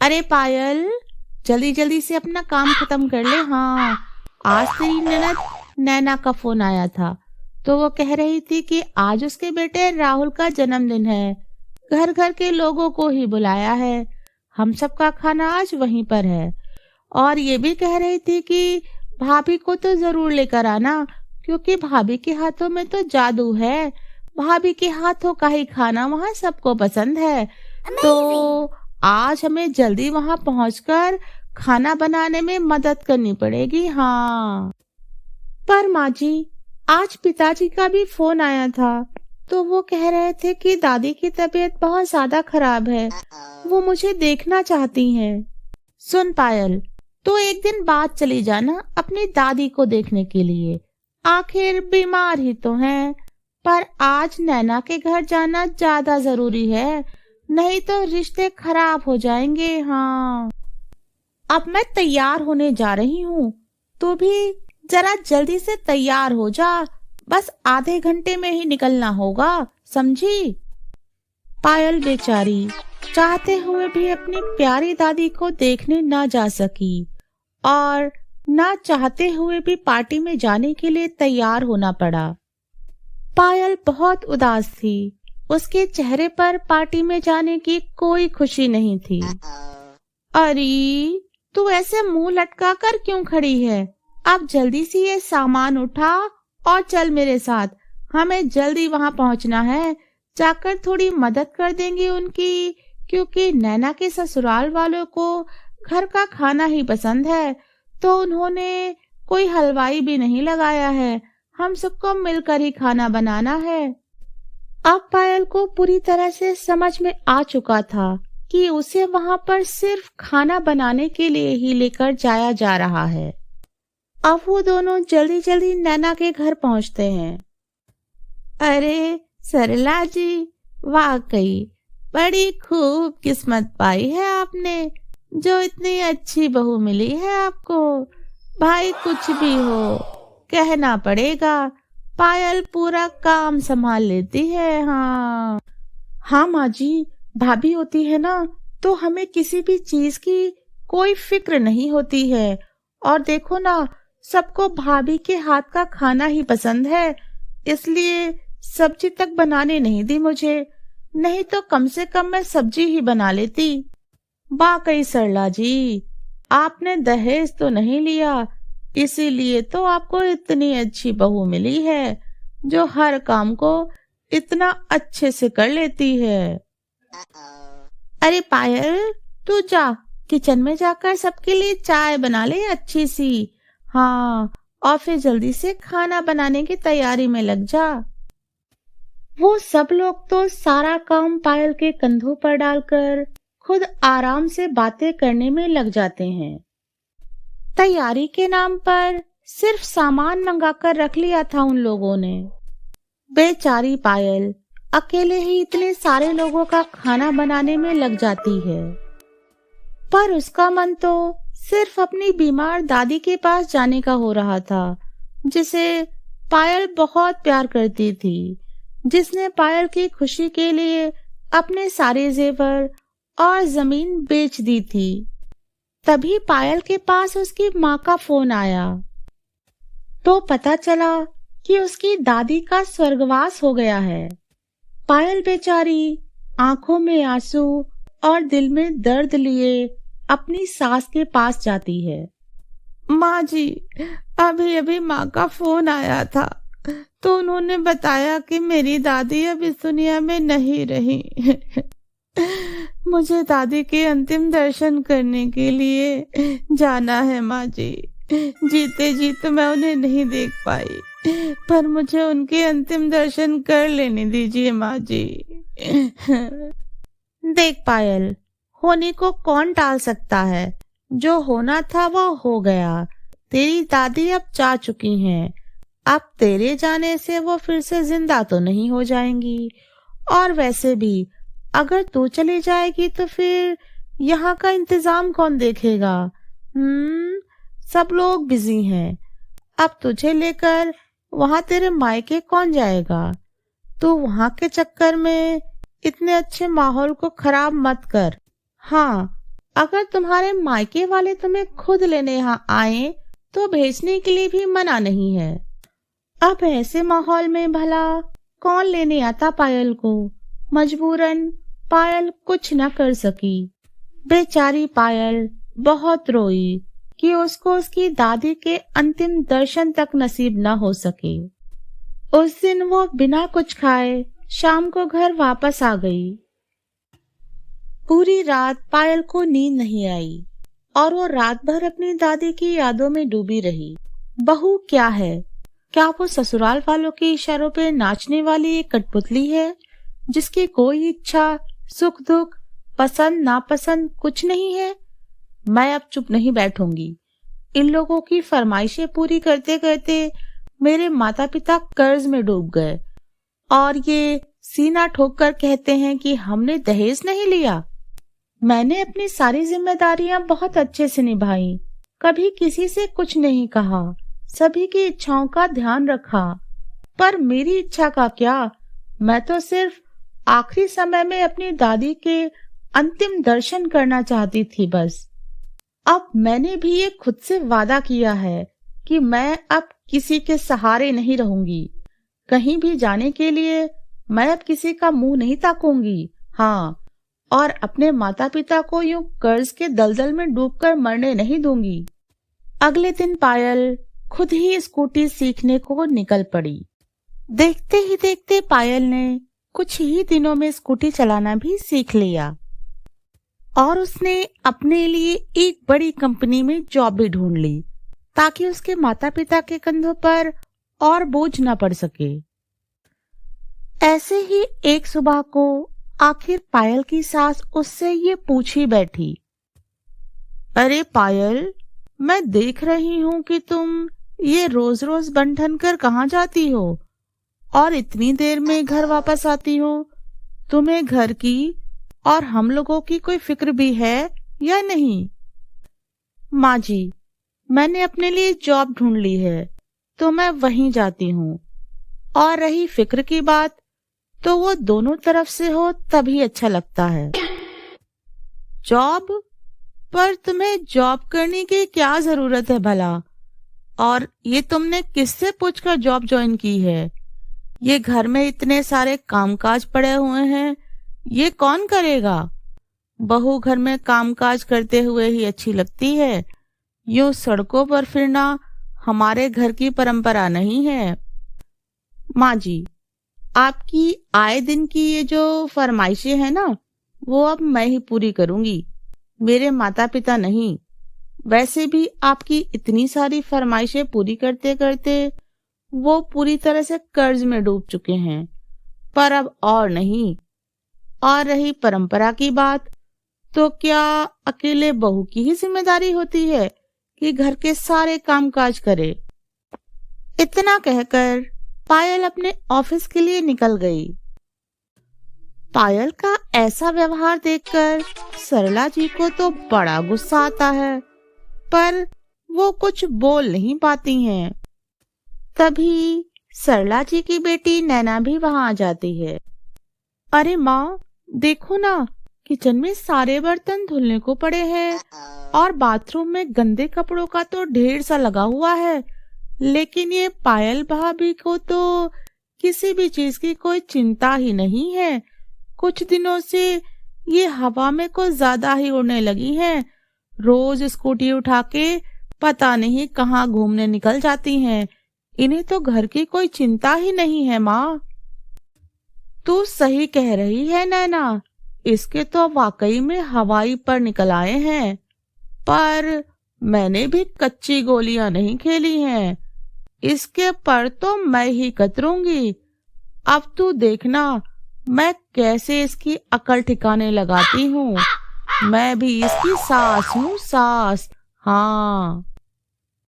अरे पायल, जल्दी जल्दी से अपना काम खत्म कर ले। हाँ, आज तेरी ननद नैना का फोन आया था, तो वो कह रही थी कि आज उसके बेटे राहुल का जन्मदिन है। घर घर के लोगों को ही बुलाया है, हम सबका खाना आज वहीं पर है। और ये भी कह रही थी कि भाभी को तो जरूर लेकर आना, क्योंकि भाभी के हाथों में तो जादू है। भाभी के हाथों का ही खाना वहाँ सबको पसंद है। तो आज हमें जल्दी वहाँ पहुँचकर खाना बनाने में मदद करनी पड़ेगी। हाँ, पर माँ जी, आज पिताजी का भी फोन आया था, तो वो कह रहे थे कि दादी की तबीयत बहुत ज्यादा खराब है, वो मुझे देखना चाहती हैं। सुन पायल, तो एक दिन बाद चली जाना अपनी दादी को देखने के लिए, आखिर बीमार ही तो हैं। पर आज नैना के घर जाना ज्यादा जरूरी है, नहीं तो रिश्ते खराब हो जाएंगे। हाँ, अब मैं तैयार होने जा रही हूँ, तो भी जरा जल्दी से तैयार हो जा, बस आधे घंटे में ही निकलना होगा, समझी। पायल बेचारी चाहते हुए भी अपनी प्यारी दादी को देखने ना जा सकी, और ना चाहते हुए भी पार्टी में जाने के लिए तैयार होना पड़ा। पायल बहुत उदास थी, उसके चेहरे पर पार्टी में जाने की कोई खुशी नहीं थी। अरे, तू ऐसे मुंह लटका कर क्यों खड़ी है? अब जल्दी से ये सामान उठा और चल मेरे साथ, हमें जल्दी वहां पहुंचना है। जाकर थोड़ी मदद कर देंगे उनकी, क्योंकि नैना के ससुराल वालों को घर का खाना ही पसंद है, तो उन्होंने कोई हलवाई भी नहीं लगाया है, हम सबको मिलकर ही खाना बनाना है। अब पायल को पूरी तरह से समझ में आ चुका था कि उसे वहां पर सिर्फ खाना बनाने के लिए ही लेकर जाया जा रहा है। अब वो दोनों जल्दी जल्दी नैना के घर पहुंचते हैं। अरे सरला जी, वाकई बड़ी खूब किस्मत पाई है आपने, जो इतनी अच्छी बहू मिली है आपको। भाई कुछ भी हो, कहना पड़ेगा, पायल पूरा काम संभाल लेती है। हाँ हाँ माँ जी, भाभी होती है ना, तो हमें किसी भी चीज की कोई फिक्र नहीं होती है। और देखो ना, सबको भाभी के हाथ का खाना ही पसंद है, इसलिए सब्जी तक बनाने नहीं दी मुझे, नहीं तो कम से कम मैं सब्जी ही बना लेती। वाकई सरला जी, आपने दहेज तो नहीं लिया, इसीलिए तो आपको इतनी अच्छी बहू मिली है, जो हर काम को इतना अच्छे से कर लेती है। अरे पायल, तू जा किचन में जाकर सबके लिए चाय बना ले अच्छी सी। हाँ, और फिर जल्दी से खाना बनाने की तैयारी में लग जा। वो सब लोग तो सारा काम पायल के कंधों पर डालकर खुद आराम से बातें करने में लग जाते हैं। तैयारी के नाम पर सिर्फ सामान मंगाकर रख लिया था उन लोगों ने। बेचारी पायल अकेले ही इतने सारे लोगों का खाना बनाने में लग जाती है, पर उसका मन तो सिर्फ अपनी बीमार दादी के पास जाने का हो रहा था, जिसे पायल बहुत प्यार करती थी, जिसने पायल की खुशी के लिए अपने सारे जेवर और जमीन बेच दी थी। तभी पायल के पास उसकी माँ का फोन आया, तो पता चला कि उसकी दादी का स्वर्गवास हो गया है। पायल बेचारी आंखों में आंसू और दिल में दर्द लिए अपनी सास के पास जाती है। माँ जी, अभी अभी माँ का फोन आया था, तो उन्होंने बताया कि मेरी दादी अब इस दुनिया में नहीं रही। मुझे दादी के अंतिम दर्शन करने के लिए जाना है माँ जी। जीते जी तो मैं उन्हें नहीं देख पाई, पर मुझे उनके अंतिम दर्शन कर लेने दीजिए माँ जी। देख पायल, होने को कौन टाल सकता है, जो होना था वो हो गया। तेरी दादी अब जा चुकी हैं, अब तेरे जाने से वो फिर से जिंदा तो नहीं हो जाएंगी, और वैसे भी अगर तू चली जाएगी तो फिर यहाँ का इंतजाम कौन देखेगा? सब लोग बिजी हैं, अब तुझे लेकर वहां तेरे मायके कौन जाएगा? तू वहां के चक्कर में इतने अच्छे माहौल को खराब मत कर। हाँ, अगर तुम्हारे मायके वाले तुम्हें खुद लेने यहाँ आए तो भेजने के लिए भी मना नहीं है। अब ऐसे माहौल में भला कौन लेने आता पायल को। मजबूरन पायल कुछ न कर सकी। बेचारी पायल बहुत रोई कि उसको उसकी दादी के अंतिम दर्शन तक नसीब न हो सके। उस दिन वो बिना कुछ खाए शाम को घर वापस आ गई। पूरी रात पायल को नींद नहीं आई और वो रात भर अपनी दादी की यादों में डूबी रही। बहू क्या है? क्या वो ससुराल वालों के इशारों पे नाचने वाली एक कठपुतली है जिसकी कोई इच्छा, सुख दुख, पसंद नापसंद कुछ नहीं है? मैं अब चुप नहीं बैठूंगी। इन लोगों की फरमाइशें पूरी करते करते मेरे माता पिता कर्ज में डूब गए और ये सीना ठोक कर कहते हैं कि हमने दहेज नहीं लिया। मैंने अपनी सारी जिम्मेदारियां बहुत अच्छे से निभाई, कभी किसी से कुछ नहीं कहा, सभी की इच्छाओं का ध्यान रखा। पर मेरी इच्छा का क्या? मैं तो सिर्फ आखिरी समय में अपनी दादी के अंतिम दर्शन करना चाहती थी बस। अब मैंने भी ये खुद से वादा किया है कि मैं अब किसी के सहारे नहीं रहूंगी। कहीं भी जाने के लिए मैं अब किसी का मुंह नहीं ताकूंगी। हाँ, और अपने माता पिता को यूं कर्ज के दलदल में डूबकर मरने नहीं दूंगी। अगले दिन पायल खुद ही स्कूटी सीखने को निकल पड़ी। देखते ही देखते पायल ने कुछ ही दिनों में स्कूटी चलाना भी सीख लिया और उसने अपने लिए एक बड़ी कंपनी में जॉब भी ढूंढ ली ताकि उसके माता पिता के कंधों पर और बोझ न पड़ सके। ऐसे ही एक सुबह को आखिर पायल की सास उससे ये पूछ ही बैठी, अरे पायल, मैं देख रही हूँ कि तुम ये रोज रोज बन ठन कर कहाँ जाती हो और इतनी देर में घर वापस आती हो। तुम्हें घर की और हम लोगों की कोई फिक्र भी है या नहीं? माँ जी, मैंने अपने लिए जॉब ढूंढ ली है तो मैं वहीं जाती हूँ, और रही फिक्र की बात तो वो दोनों तरफ से हो तभी अच्छा लगता है। जॉब? पर तुम्हें जॉब करने की क्या जरूरत है भला? और ये तुमने किससे पूछकर जॉब ज्वाइन की है? ये घर में इतने सारे कामकाज पड़े हुए हैं, ये कौन करेगा? बहू घर में कामकाज करते हुए ही अच्छी लगती है। यूं सड़कों पर फिरना हमारे घर की परंपरा नहीं है। माँ जी, आपकी आए दिन की ये जो फरमाइशें हैं ना, वो अब मैं ही पूरी करूंगी, मेरे माता पिता नहीं। वैसे भी आपकी इतनी सारी फरमाइशें पूरी करते करते वो पूरी तरह से कर्ज में डूब चुके हैं, पर अब और नहीं। और रही परंपरा की बात, तो क्या अकेले बहू की ही जिम्मेदारी होती है कि घर के सारे कामकाज करे? इतना कहकर पायल अपने ऑफिस के लिए निकल गई। पायल का ऐसा व्यवहार देखकर सरला जी को तो बड़ा गुस्सा आता है, पर वो कुछ बोल नहीं पाती हैं। तभी सरला जी की बेटी नैना भी वहां आ जाती है। अरे माँ, देखो ना, किचन में सारे बर्तन धुलने को पड़े हैं और बाथरूम में गंदे कपड़ों का तो ढेर सा लगा हुआ है, लेकिन ये पायल भाभी को तो किसी भी चीज की कोई चिंता ही नहीं है। कुछ दिनों से ये हवा में कुछ ज्यादा ही उड़ने लगी हैं। रोज स्कूटी उठा के पता नहीं कहाँ घूमने निकल जाती हैं। इन्हें तो घर की कोई चिंता ही नहीं है। माँ, तू सही कह रही है नैना, इसके तो वाकई में हवाई पर निकल आए हैं। पर मैंने भी कच्ची गोलियां नहीं खेली हैं, इसके पर तो मैं ही कतरूंगी। अब तू देखना मैं कैसे इसकी अकल ठिकाने लगाती हूँ। मैं भी इसकी सास हूँ, सास। हाँ।